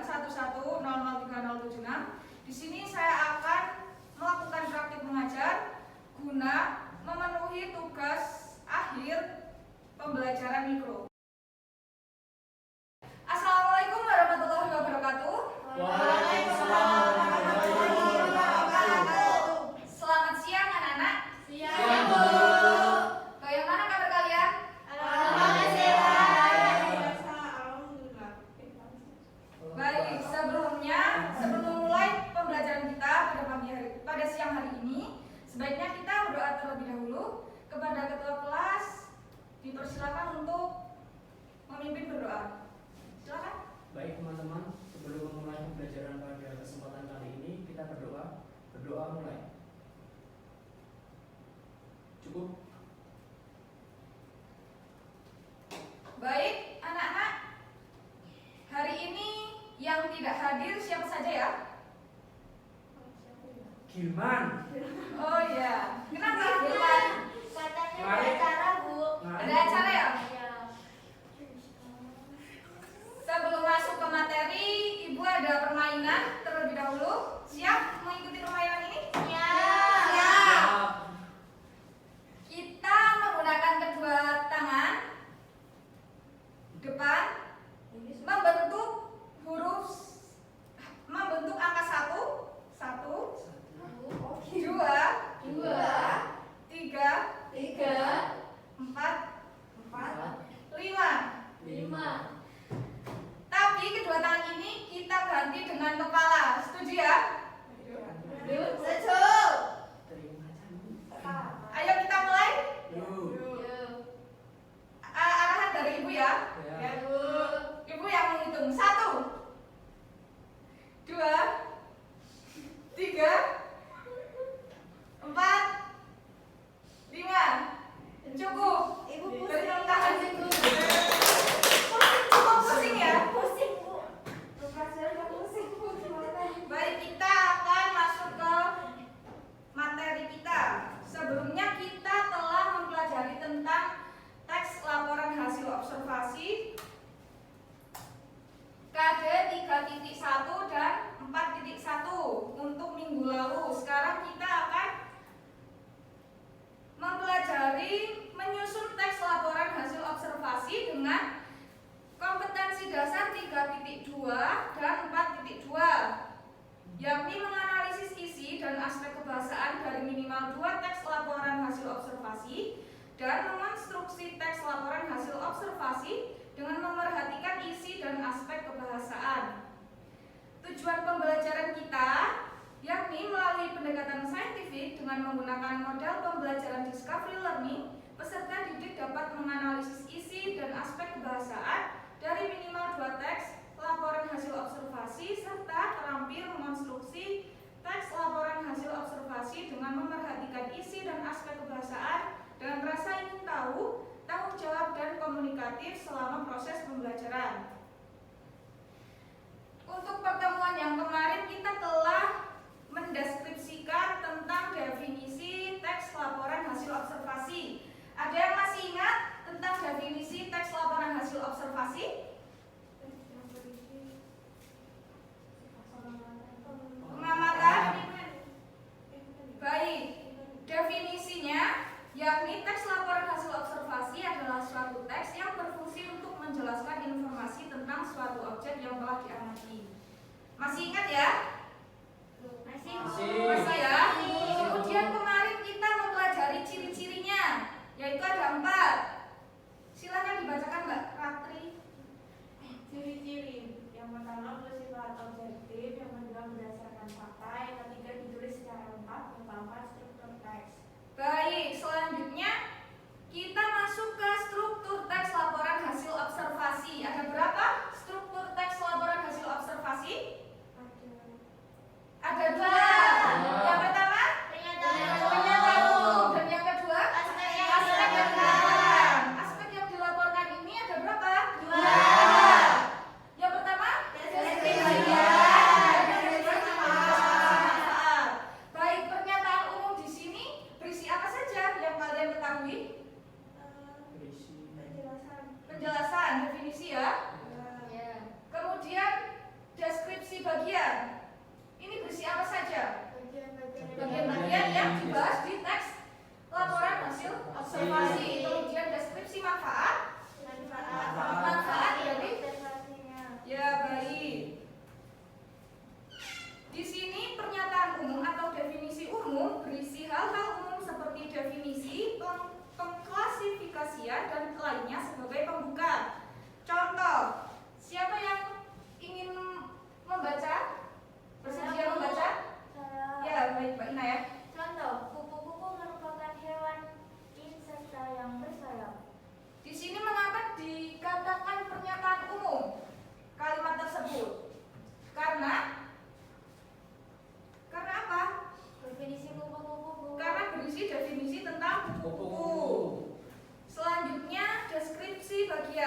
1100300306. Di sini saya akan melakukan praktik mengajar guna memenuhi tugas akhir pembelajaran mikro. Assalamualaikum warahmatullahi wabarakatuh. Waalaikumsalam warahmatullahi wabarakatuh. Selamat siang anak-anak. Siang, Bu. Bagaimana kabar kalian? Alhamdulillah. Baik, sebelum mulai pembelajaran kita pada siang hari ini, sebaiknya kita berdoa terlebih dahulu. Kepada ketua kelas dipersilakan untuk memimpin berdoa. Silakan. Baik teman-teman, sebelum memulai pembelajaran pada kesempatan kali ini, kita berdoa. Berdoa mulai. Cukup. Baik, anak-anak. Hari ini yang tidak hadir siapa saja ya? Gilman. Oh iya. Kenapa Gilman? Katanya ada acara, Bu. Ada acara ya? Sebelum masuk ke materi, Ibu ada permainan terlebih dahulu. Siap mengikuti permainan ini? Siap. Kita menggunakan kedua tangan depan membentuk angka 1, 2, 3, 4, 5. Tapi kedua tangan ini kita ganti dengan kepala. Setuju ya? Ayo kita mulai. Arahan dari Ibu ya. Ibu yang menghitung 1, 2, 3, 4, 5. Cukup. Ibu Beri tepuk tangan. pusing. Cukup pusing ya. Pusing, Bu. Pelajarannya pusing, Bu. Gimana? Baik, kita akan masuk ke materi kita. Sebelumnya kita telah mempelajari tentang teks laporan hasil observasi KD 3.1 dan 4.1 untuk minggu lalu. Sekarang kita akan mempelajari menyusun teks laporan hasil observasi dengan kompetensi dasar 3.2 dan 4.2, yakni menganalisis isi dan aspek kebahasaan dari minimal 2 teks laporan hasil observasi dan mengonstruksi teks laporan hasil observasi dengan memerhatikan isi dan aspek kebahasaan. Tujuan pembelajaran kita yakni melalui pendekatan saintifik dengan menggunakan model pembelajaran discovery learning, peserta didik dapat menganalisis isi dan aspek kebahasaan dari minimal 2 teks laporan hasil observasi serta terampil mengonstruksi teks laporan hasil observasi dengan memerhatikan isi dan aspek kebahasaan dengan rasa ingin tahu, tanggung jawab dan komunikatif selama proses pembelajaran. Untuk pertemuan yang kemarin kita telah mendeskripsikan tentang definisi teks laporan hasil observasi. Ada yang masih ingat tentang definisi teks laporan hasil observasi? Pengamatan. Baik, definisinya yakni teks laporan hasil observasi adalah suatu teks yang berfungsi untuk menjelaskan informasi tentang suatu objek yang telah diamati. Masih ingat ya? Masih ya? Kemudian kemarin kita mempelajari ciri-cirinya, yaitu ada 4. Silakan dibacakan Mbak Ratri. Ciri-ciri yang pertama bersifat objektif, yang kedua berdasarkan fakta, yang ketiga ditulis secara lengkap, yang keempat struktur teks. Baik, selanjutnya kita masuk ke struktur teks laporan hasil observasi. Ada berapa struktur teks laporan hasil observasi? Ada 2. Yang pertama? Pernyataan umum. Dan yang kedua? Aspek kebahasaan.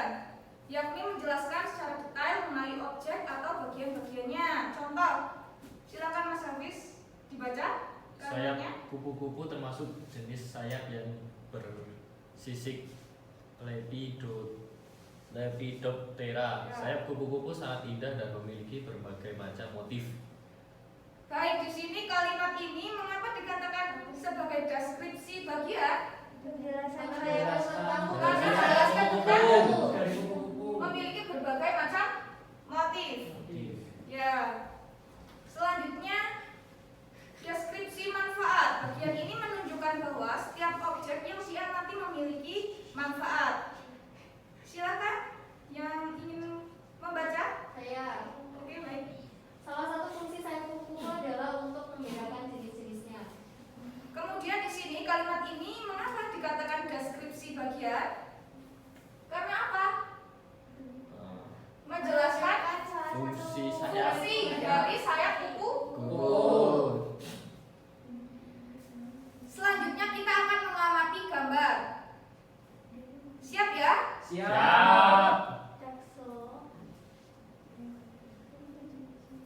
bagian, yakni menjelaskan secara detail mengenai objek atau bagian-bagiannya. Contoh, silakan Mas Hafiz dibaca kalimatnya. Sayap kupu-kupu termasuk jenis sayap yang bersisik Lepidoptera. Ya. Sayap kupu-kupu sangat indah dan memiliki berbagai macam motif. Baik, di sini kalimat ini mengapa dikatakan sebagai deskripsi bagian? Penjelasan Karena menjelaskan tentang Dari kupu-kupu. memiliki berbagai macam motif. Ya. Selanjutnya, deskripsi manfaat. Bagian ini menunjukkan bahwa setiap objek yang diamati memiliki manfaat. Silakan yang ingin membaca. Saya. Oke, baik. Salah satu fungsi sayap kupu-kupu adalah untuk membedakan jenis-jenisnya. Kemudian di sini kalimat ini mengapa dikatakan deskripsi bagian? Karena apa? Menjelaskan Fungsi sayap fungsi dari sayap kupu. kupu. Selanjutnya kita akan mengamati gambar. Siap ya? Siap.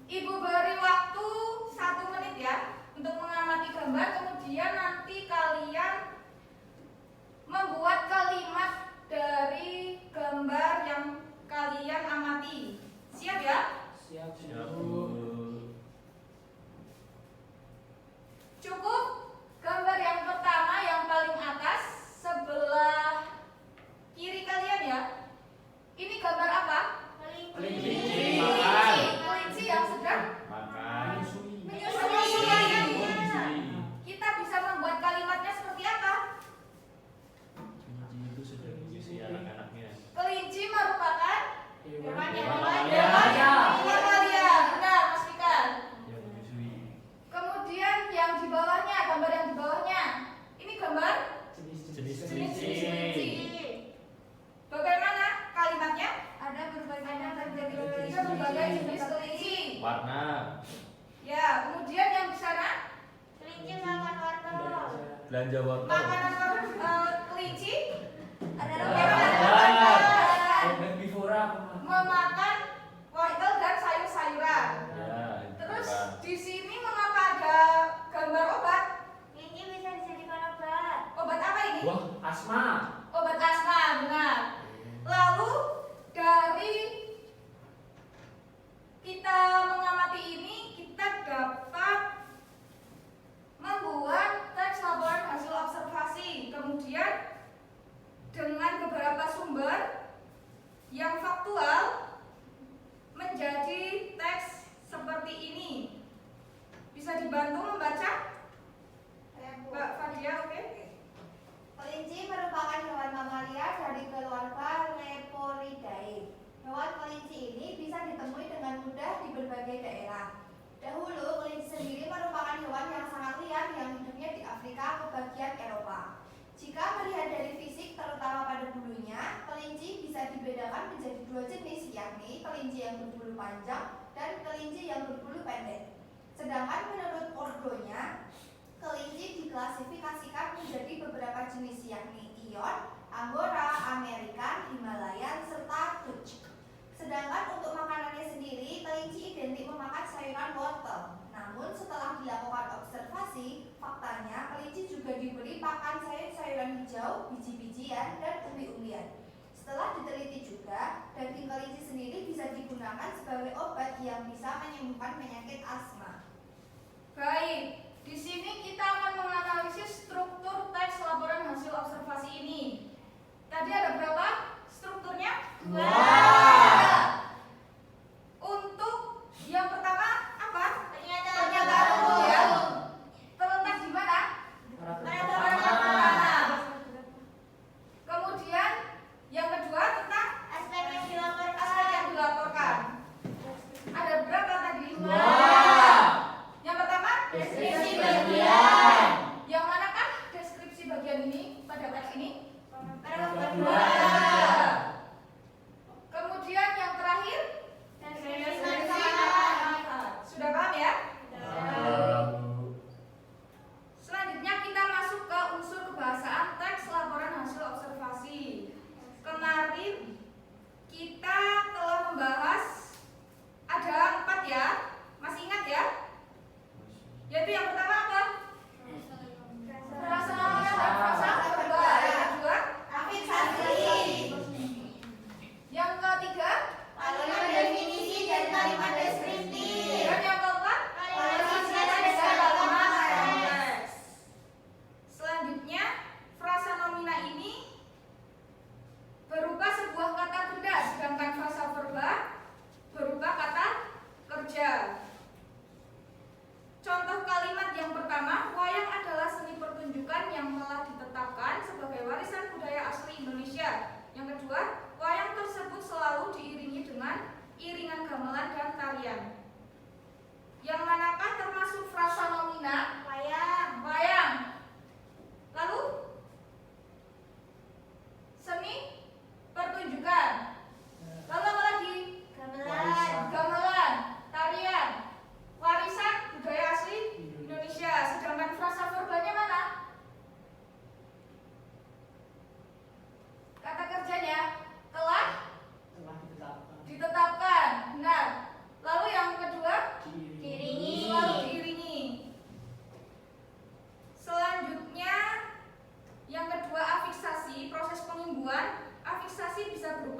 Ibu beri waktu 1 menit ya untuk mengamati gambar. Kemudian nanti kalian membuat kalimat dari gambar yang kalian amati. Siap ya? Siap, Siap, Bu. Bu. Cukup gambar yang pertama yang paling atas sebelah kiri kalian ya. Ini gambar apa? Kelinci Kelinci. makan. Kelinci yang sedang Makan. menyusui kalian. Menyusui. Kita bisa membuat kalimatnya seperti apa? Kelinci itu sudah menyusui anak-anaknya. Kelinci merupakan Hewan Hewan mamalia. Mamalia. Benar, Mas Fikar. Yang menyusui. Kemudian yang di bawahnya, gambar yang di bawahnya. Ini gambar Jenis jenis kelinci. kelinci. Bagaimana kalimatnya? Ada berbagai Ada berbagai jenis kelinci. Warna. Ya, kemudian yang di sana kelinci makan wortel. Belanja wortel. makanan kelinci Ada Herbivora. memakan wortel dan sayur-sayuran. Ya, Terus bukan. di sini mengapa ada gambar obat? kelinci bisa dijadikan obat. Obat apa ini? Wah, Asma. Obat asma, benar. Lalu dari kita mengamati ini kita dapat membuat teks laporan hasil observasi. Kemudian dengan beberapa sumber yang faktual menjadi teks seperti ini. Bisa dibantu membaca? Mbak Fadia, oke? Kelinci merupakan hewan mamalia dari keluarga Leporidae. Hewan kelinci ini bisa ditemui dengan mudah di berbagai daerah. Dahulu, kelinci sendiri merupakan hewan yang sangat liar yang hidupnya di Afrika ke bagian Eropa. Jika melihat dari fisik, terutama pada bulunya, kelinci bisa dibedakan menjadi 2 jenis, yakni kelinci yang berbulu panjang dan kelinci yang berbulu pendek. Sedangkan menurut ordonya, kelinci diklasifikasikan menjadi beberapa jenis, yakni Ion, Angora, Amerikan, Himalayan, serta Dutch. Sedangkan untuk makanannya sendiri, kelinci identik memakan sayuran wortel. Namun setelah dilakukan observasi, faktanya kelinci juga diberi pakan sayur-sayuran hijau, biji-bijian, dan umbi-umbian. Setelah diteliti juga, daging kelinci sendiri bisa digunakan sebagai obat yang bisa menyembuhkan penyakit asma. Baik, di sini kita akan menganalisis struktur teks laporan hasil observasi ini. Tadi ada berapa strukturnya? 2. Untuk yang pertama apa? Pernyataan umum ya. Terletak di mana? Pernyataan pertama. Kemudian yang kedua tentang Aspek yang aspek yang dilaporkan. Ada berapa tadi? 2. Yang pertama Deskripsi bagian. Yang manakah deskripsi bagian ini pada teks ini? Kedua.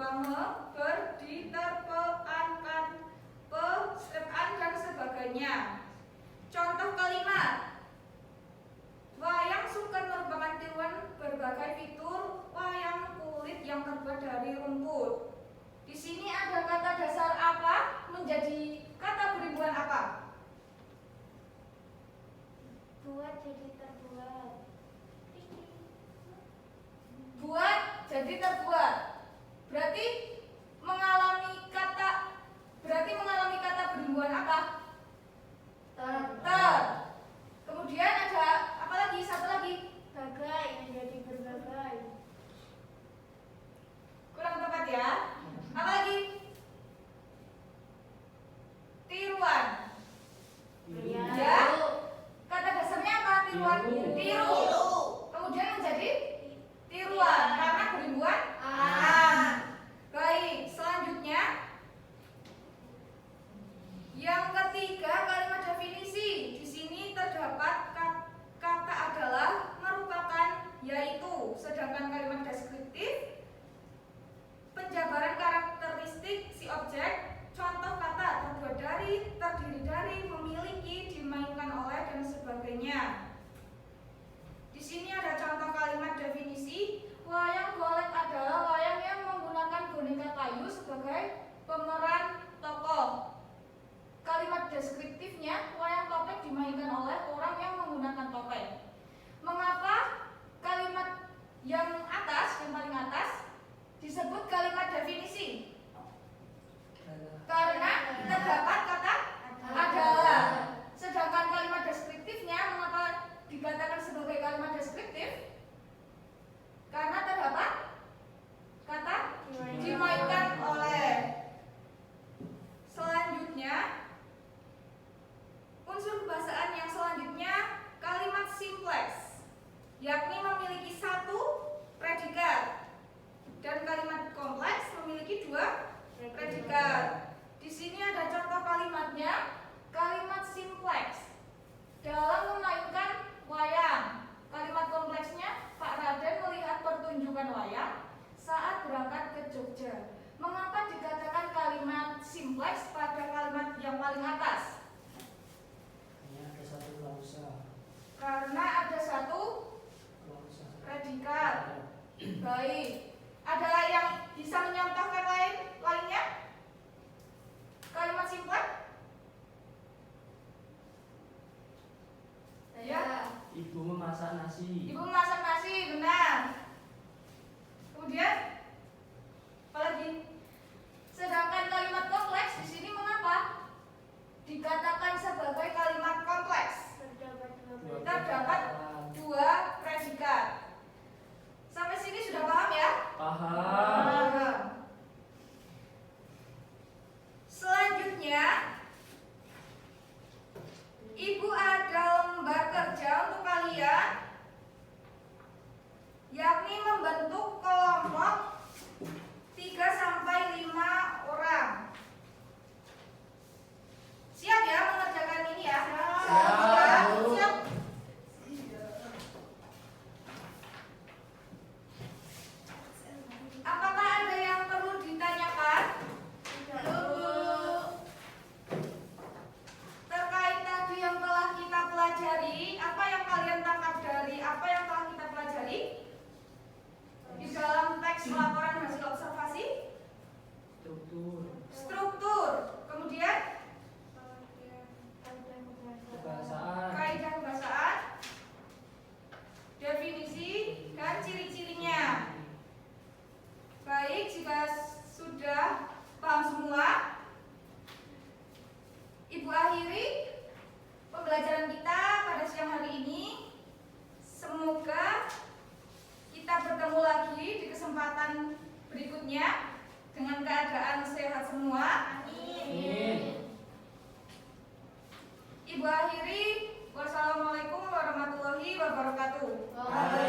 berumpama, ber, di, ter, pe, an, kan, pe, strip an, dan sebagainya. Contoh kalimat: wayang sukun merupakan tiruan berbagai fitur wayang kulit yang terbuat dari rumput. Di sini ada kata dasar apa menjadi kata beribuan apa? Buat jadi terbuat. Buat jadi terbuat. Berarti mengalami kata beribuan apa? Ter. Kemudian ada apa lagi? Satu lagi. Bagai menjadi berbagai. Kurang tepat ya. Apa lagi? Tiruan. Ya. Kata dasarnya apa? Tiruan. Tiru. Kemudian menjadi tiruan karena beribuan an. Baik, selanjutnya yang ketiga, kalimat definisi. Di sini terdapat kata adalah, merupakan, yaitu. Sedangkan kalimat deskriptif penjabaran karakteristik si objek. Contoh kata terbuat dari, terdiri dari, memiliki, dimainkan oleh, dan sebagainya. Di sini ada contoh kalimat definisi. Wayang golek adalah wayang yang menggunakan boneka kayu sebagai pemeran tokoh. Kalimat deskriptifnya, wayang topeng dimainkan oleh orang yang menggunakan topeng. Mengapa kalimat yang atas, yang paling atas, disebut kalimat definisi? Karena terdapat kata adalah. Sedangkan kalimat deskriptifnya, mengapa dikatakan sebagai kalimat deskriptif? Karena terdapat kata dimainkan oleh. Selanjutnya, unsur kebahasaan yang selanjutnya, kalimat simplex, yakni memiliki satu predikat, dan kalimat kompleks memiliki dua predikat. Di sini ada contoh kalimatnya. Kalimat simplex dalam memainkan wayang. Kalimat kompleksnya, Pak Raden melihat pertunjukan wayang saat berangkat ke Jogja. Mengapa dikatakan kalimat simplex pada kalimat yang paling atas? Hanya ada satu klausa. Karena ada satu predikat. Baik. Ada yang bisa menyontohkan lainnya? Kalimat simplex? Ya. Ibu memasak nasi. Ibu memasak nasi, benar. Kemudian apa lagi? Sedangkan kalimat kompleks di sini mengapa dikatakan sebagai kalimat kompleks? Terdapat dua predikat. Sampai sini sudah paham ya? Paham. Selanjutnya, Ibu ada lembar kerja untuk kalian, yakni membentuk kelompok 3-5 orang. Siap ya mengerjakan ini ya? Siap. Siap. Apakah ada yang perlu ditanyakan? Terkait tadi yang telah kita pelajari, apa yang kalian tangkap dari apa yang telah kita pelajari di dalam teks laporan hasil observasi? Struktur, kemudian Kebahasaan. kaidah kebahasaan, definisi, dan ciri-cirinya. Baik, jika sudah paham semua, Ibu akhiri pembelajaran kita pada siang hari ini. Semoga kita bertemu lagi di kesempatan berikutnya dengan keadaan sehat semua. Amin. Ibu akhiri, wassalamualaikum warahmatullahi wabarakatuh. Waalaikumsalam.